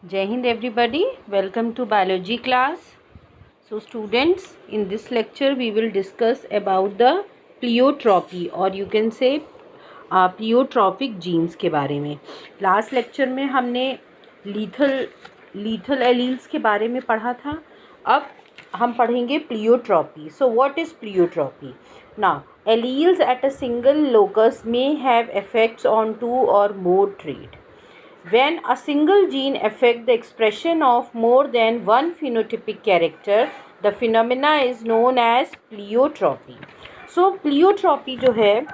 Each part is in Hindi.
Jai Hind everybody, welcome to biology class. So students, in this lecture we will discuss about the pleiotropy or you can say pleiotropic genes के बारे में. लास्ट लेक्चर में हमने लीथल एलील्स के बारे में पढ़ा था. अब हम पढ़ेंगे pleiotropy. So what is pleiotropy? Now alleles at a single locus may have effects on 2 or more traits. When a single gene affects the expression of more than one phenotypic character, the phenomena is known as pleiotropy. So pleiotropy जो है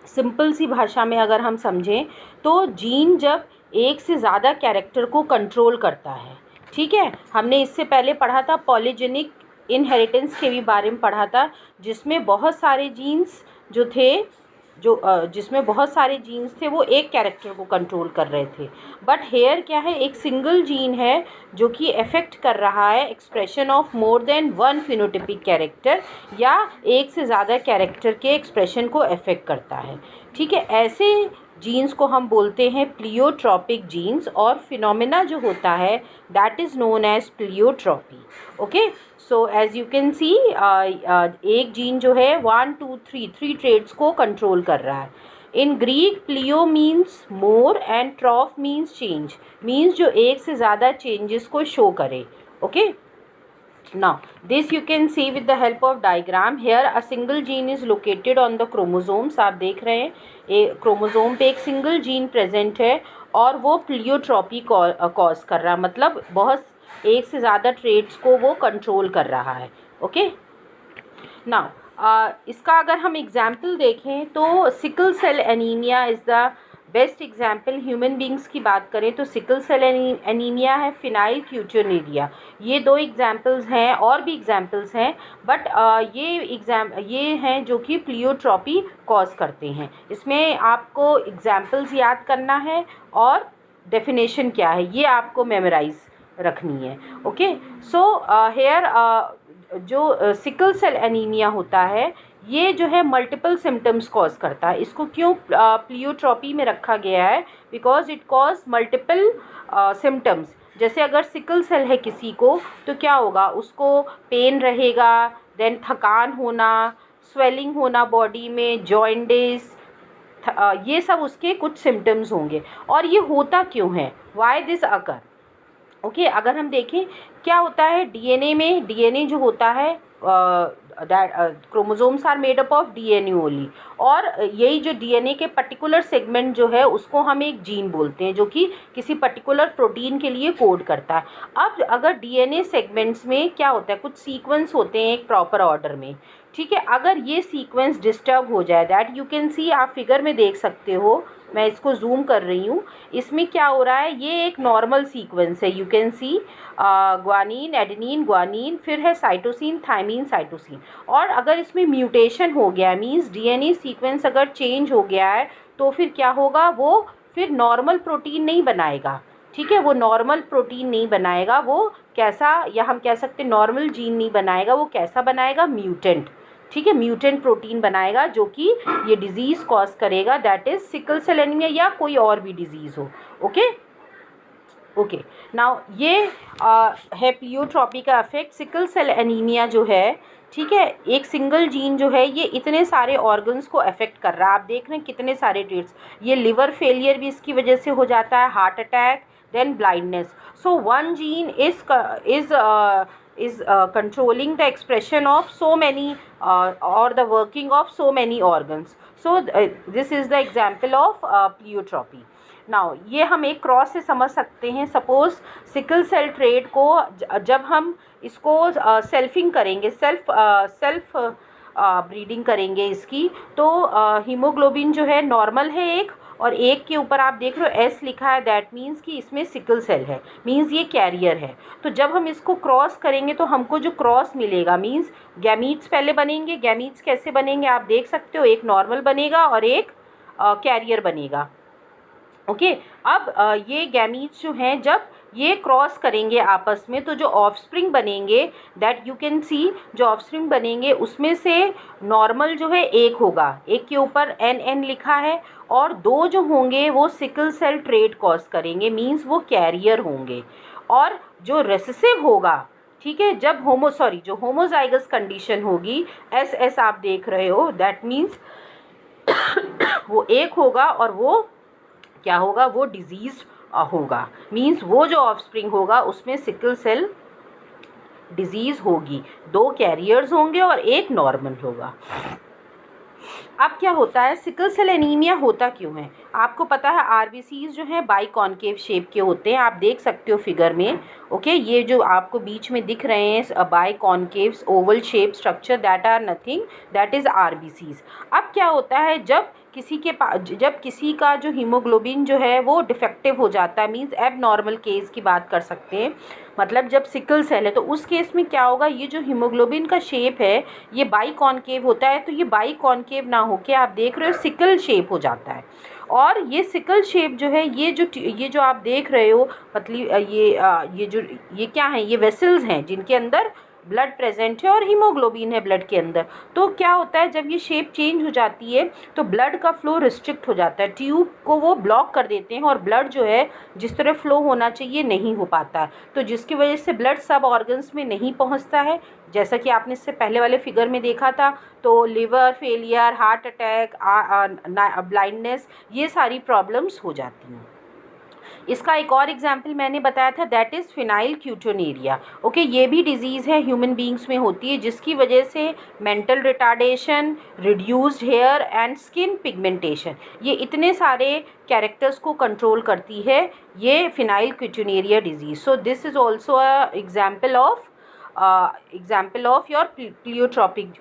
सिंपल सी भाषा में अगर हम समझें तो जीन जब एक से ज़्यादा कैरेक्टर को कंट्रोल करता है. ठीक है, हमने इससे पहले पढ़ा था पॉलीजेनिक इनहेरिटेंस के भी बारे में पढ़ा था, जिसमें बहुत सारे जीन्स जो थे जिसमें बहुत सारे जीन्स थे वो एक कैरेक्टर को कंट्रोल कर रहे थे. बट हेयर क्या है, एक सिंगल जीन है जो कि अफेक्ट कर रहा है expression of more than one phenotypic character, या एक से ज़्यादा कैरेक्टर के एक्सप्रेशन को अफेक्ट करता है. ठीक है, ऐसे जीन्स को हम बोलते हैं प्लियोट्रॉपिक जीन्स, और फिनोमेना जो होता है that is known as pleiotropy. Okay, so as you can see एक जीन जो है 1 2 3 ट्रेड्स को कंट्रोल कर रहा है. In Greek pleio means more and troph means change, means जो एक से ज़्यादा चेंजेस को शो करे. Okay, now this you can see with the help of diagram. Here a single gene is located on the chromosomes. आप देख रहे हैं क्रोमोसोम पे एक सिंगल जीन प्रेजेंट है और वो प्लियोट्रॉपी कॉज कर रहा है, मतलब बहुत एक से ज़्यादा ट्रेट्स को वो कंट्रोल कर रहा है. ओके, नाउ इसका अगर हम एग्जाम्पल देखें तो sickle cell anaemia is the best example. Human beings की बात करें तो सिकल सेल एनीमिया है, फिनाइल क्यूटिनिरिया. ये दो एग्जाम्पल्स हैं, और भी एग्जाम्पल्स हैं, बट ये हैं जो कि प्लियोट्रॉपी कॉज करते हैं. इसमें आपको एग्जाम्पल्स याद करना है और डेफिनेशन क्या है ये आपको मेमोराइज रखनी है. ओके, सो हेयर जो सिकल सेल एनीमिया होता है ये जो है मल्टीपल सिम्टम्स कॉज करता है. इसको क्यों प्लियोट्रॉपी में रखा गया है? Because it cause multiple symptoms. जैसे अगर सिकल सेल है किसी को तो क्या होगा, उसको पेन रहेगा, देन थकान होना, स्वेलिंग होना बॉडी में, जॉइंडिस, ये सब उसके कुछ सिम्टम्स होंगे. और ये होता क्यों है? Why this occur? ओके, अगर हम देखें क्या होता है डीएनए में, डीएनए जो होता है chromosomes are made up of DNA only, और यही जो डीएनए के पर्टिकुलर सेगमेंट जो है उसको हम एक जीन बोलते हैं जो कि किसी पर्टिकुलर प्रोटीन के लिए कोड करता है. अब अगर डीएनए सेगमेंट्स में क्या होता है, कुछ सीक्वेंस होते हैं एक प्रॉपर ऑर्डर में. ठीक है, अगर ये सीक्वेंस डिस्टर्ब हो जाए, दैट यू कैन सी, आप फिगर में देख सकते हो, मैं इसको जूम कर रही हूँ. इसमें क्या हो रहा है, ये एक नॉर्मल सीक्वेंस है, यू कैन सी ग्वानीन, एडेनिन, ग्वानीन, फिर है साइटोसिन, थायमीन, साइटोसिन. और अगर इसमें म्यूटेशन हो गया, मीन्स डीएनए सीक्वेंस अगर चेंज हो गया है, तो फिर क्या होगा, वो फिर नॉर्मल प्रोटीन नहीं बनाएगा. ठीक है, वो नॉर्मल प्रोटीन नहीं बनाएगा, वो कैसा, या हम कह सकते नॉर्मल जीन नहीं बनाएगा, वो कैसा बनाएगा, म्यूटेंट. ठीक है, म्यूटेंट प्रोटीन बनाएगा जो कि ये डिजीज़ कॉज करेगा, that is sickle cell anaemia या कोई और भी डिजीज़ हो. ओके, ओके, नाउ ये है प्लियोट्रॉपी का इफेक्ट. सिकल सेल एनीमिया जो है, ठीक है, एक सिंगल जीन जो है ये इतने सारे ऑर्गन्स को अफेक्ट कर रहा है. आप देख रहे हैं कितने सारे ट्रेट्स. ये लिवर फेलियर भी इसकी वजह से हो जाता है, heart attack, then blindness. So one gene is controlling the expression of so many or the working of so many organs. So this is the example of pleiotropy. Now ये हम एक क्रॉस से समझ सकते हैं. सपोज सिकल सेल ट्रेट को जब हम इसको सेल्फिंग करेंगे, सेल्फ ब्रीडिंग करेंगे इसकी, तो हीमोग्लोबिन जो है नॉर्मल है एक, और एक के ऊपर आप देख रहे हो एस लिखा है, दैट मीन्स कि इसमें सिकल सेल है, मीन्स ये कैरियर है. तो जब हम इसको क्रॉस करेंगे तो हमको जो क्रॉस मिलेगा, मीन्स गैमीट्स पहले बनेंगे. गैमीट्स कैसे बनेंगे आप देख सकते हो, एक नॉर्मल बनेगा और एक कैरियर बनेगा. ओके। अब ये गैमीट्स जो हैं जब ये क्रॉस करेंगे आपस में तो जो ऑफस्प्रिंग बनेंगे, दैट यू कैन सी, जो ऑफस्प्रिंग बनेंगे उसमें से नॉर्मल जो है एक होगा, एक के ऊपर NN लिखा है, और दो जो होंगे वो सिकल सेल ट्रेट कॉज करेंगे, मींस वो कैरियर होंगे। और जो रेसेसिव होगा, ठीक है, जब जो होमोजाइगस कंडीशन होगी, SS आप देख रहे हो, दैट मीन्स वो एक होगा और वो क्या होगा, वो डिजीज होगा, मींस वो जो ऑफस्प्रिंग होगा उसमें सिकल सेल डिजीज होगी, दो कैरियर्स होंगे और एक नॉर्मल होगा। अब क्या होता है, सिकल सेल एनीमिया होता क्यों है? आपको पता है RBCs जो हैं बाइकॉन्केव शेप के होते हैं, आप देख सकते हो फिगर में। ओके, ये जो आपको बीच में दिख रहे हैं biconcave oval shape structure, that are nothing, that is RBCs। अब क्या होता है, जब किसी का जो हीमोग्लोबिन जो है वो डिफेक्टिव हो जाता है, मींस एब नॉर्मल केस की बात कर सकते हैं, मतलब जब सिकल सेल है तो उस केस में क्या होगा, ये जो हीमोग्लोबिन का शेप है ये बाइकॉन्केव होता है, तो ये बाइकॉन्केव ना होके आप देख रहे हो सिकल शेप हो जाता है। और ये सिकल शेप जो है, ये जो आप देख रहे हो पतली, ये क्या है, ये वेसल्स हैं जिनके अंदर ब्लड प्रेजेंट है और हीमोग्लोबिन है ब्लड के अंदर। तो क्या होता है, जब ये शेप चेंज हो जाती है तो ब्लड का फ्लो रिस्ट्रिक्ट हो जाता है, ट्यूब को वो ब्लॉक कर देते हैं और ब्लड जो है जिस तरह फ्लो होना चाहिए नहीं हो पाता है, तो जिसकी वजह से ब्लड सब ऑर्गन्स में नहीं पहुंचता है, जैसा कि आपने इससे पहले वाले फिगर में देखा था। तो liver failure, heart attack, blindness, ये सारी प्रॉब्लम्स हो जाती हैं। इसका एक और एग्जाम्पल मैंने बताया था, दैट इज़ फिनाइल क्यूटोनेरिया। ओके, ये भी डिजीज़ है, ह्यूमन बींग्स में होती है, जिसकी वजह से mental retardation, reduced hair and skin pigmentation, ये इतने सारे कैरेक्टर्स को कंट्रोल करती है ये phenylketonuria disease. So this is also a example of your pleiotropic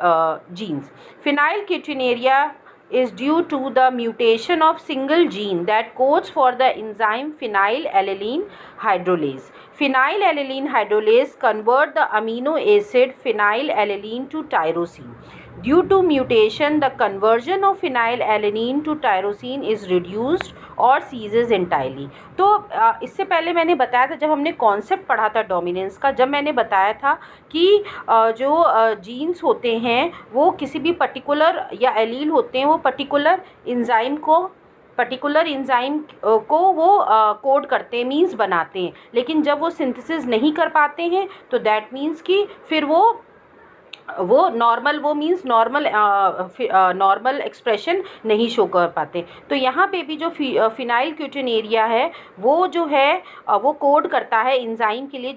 genes. Phenylketonuria is due to the mutation of single gene that codes for the enzyme phenylalanine hydrolase. Phenylalanine hydrolase convert the amino acid phenylalanine to tyrosine. Due to mutation, the conversion of phenylalanine to tyrosine is reduced और सीजेज entirely. तो इससे पहले मैंने बताया था, जब हमने कॉन्सेप्ट पढ़ा था डोमिनेंस का, जब मैंने बताया था कि जो जीन्स होते हैं वो किसी भी पर्टिकुलर या एलील होते हैं, वो पर्टिकुलर इंजाइम को वो कोड करते हैं, मीन्स बनाते हैं, लेकिन जब वो सिंथेसिस नहीं कर पाते हैं तो दैट मीन्स कि फिर वो नॉर्मल, वो मीन्स नॉर्मल एक्सप्रेशन नहीं शो कर पाते। तो यहाँ पे भी जो फिनाइल क्यूटोनेरिया है वो जो है वो कोड करता है इंजाइम के लिए,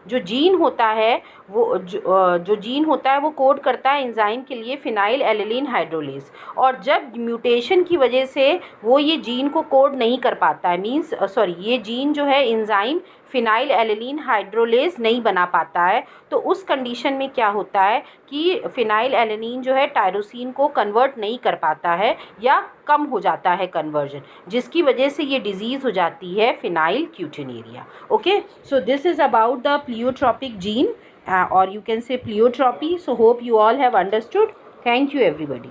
जो जीन होता है जो जीन होता है वो कोड करता है इंजाइम के लिए फिनाइलएलेनिन हाइड्रोलेज। और जब म्यूटेशन की वजह से वो ये जीन को कोड नहीं कर पाता है, मीन्स ये जीन जो है इंजाइम फिनाइलएलेनिन हाइड्रोलेज नहीं बना पाता है, तो उस कंडीशन में क्या होता है कि फिनाइलएलेनिन जो है टायरोसिन को कन्वर्ट नहीं कर पाता है या कम हो जाता है कन्वर्जन, जिसकी वजह से ये डिजीज़ हो जाती है phenylketonuria. Okay, so this is about the pleiotropic gene or you can say pleiotropy. So hope you all have understood. Thank you everybody.